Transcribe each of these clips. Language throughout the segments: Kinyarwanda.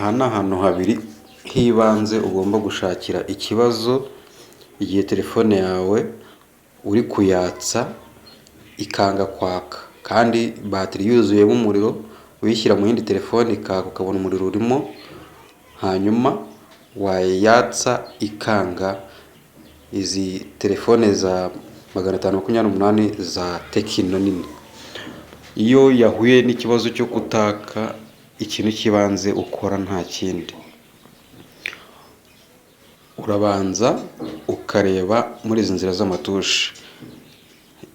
Aha ni ahantu habiri h'ibanze ugomba gushakira ikibazo igihe telefone yawe uri kuyatsa ikanga kwaka kandi batiri yuzuyemo umuriro, uyishyira mu yindi telefone ikaka ukabona umuriro urimo, hanyuma wayatsa ikanga. Izi telefone za 528 za Tekino nini, iyo yahuye n'ikibazo cyo kutaka, ikintu kibanze ukora nta kindi, urabanza ukareba muri izi nzira z'amatushe.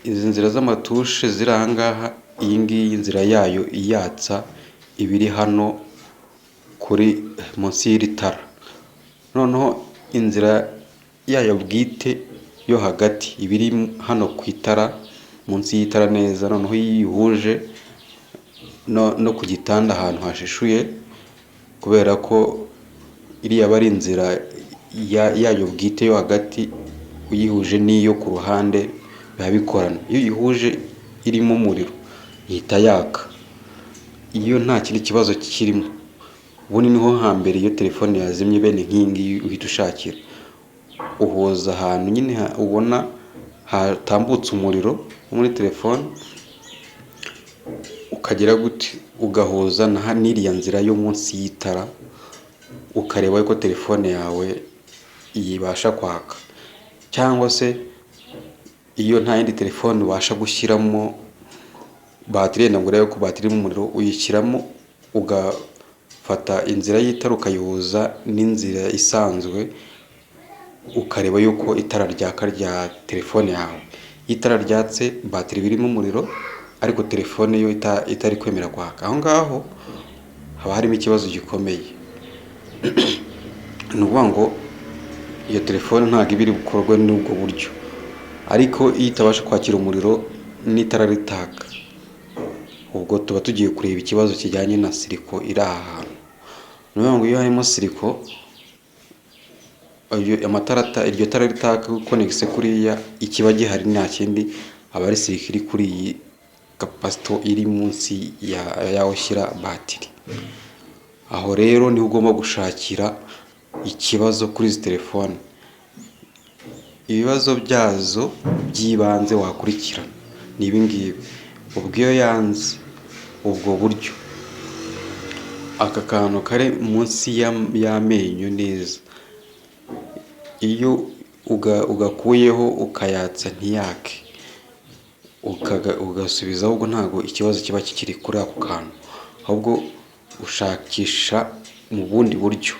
Izi nzira z'amatushe ziri aha ngaha, iyi ngiyi inzira yayo iyatsa ibiri hano kuri munsi y'iri tara. Noneho inzira yayo bwite yo hagati ibiri hano ku itara, munsi y'itara neza. Noneho yihuje no ku gitanda ahantu hashishuye, kubera ko iriya aba ari inzira yayo bwite yo hagati, uyihuje n'iyo ku ruhande biba bikorana. Iyo uyihuje irimo umuriro ihita yaka, iyo nta kindi kibazo kirimo. Ubundi niho hambere iyo telefone yazimye bene nk'iyi ngiyi uhita ushakira, uhuza ahantu nyine ubona hatambutse umuriro muri telefone, ukagira gute ugahuza n'iriya nzira yo munsi y'itara, ukareba ko telefone yawe yibasha kwaka. Cyangwa se iyo nta yindi telefone ubasha gushyiramo batiri, yenda ngo urebe ko batiri irimo umuriro, uyishyiramo ugafata inzira y'itara ukayihuza n'inzira isanzwe, ukareba yuko itara ryaka rya telefone yawe. Iyo itara ryatse batiri birimo umuriro, ariko telefone yo itari kwemera kwaka, aho ngaho haba harimo ikibazo gikomeye. Ni ukuvuga ngo iyo telefone ntabwo iba iri bukorwe n'ubwo buryo. Ariko iyo itabasha kwakira umuriro n'itara ritaka, ubwo tuba tugiye kureba ikibazo kijyanye na siriko iri aha hantu. Ni ukuvuga ngo iyo harimo siriko, iryo tara ritaka konegise kuriya, ikiba gihari nta kindi, aba ari siriko iri kuri iyi kapasito iri munsi yaho ushyira batiri. Aho rero niho ugomba gushakira ikibazo kuri izi telefone. Ibibazo byazo by'ibanze wakurikirana ni ibi ngibi. Ubwo iyo yanze ubwo buryo, aka kantu kari munsi y'amenyo neza, iyo ugakuyeho ukayatsa ntiyake, ugasubizaho, ubwo ntabwo ikibazo kiba kikiri kuri ako kantu, ahubwo ushakisha mu bundi buryo.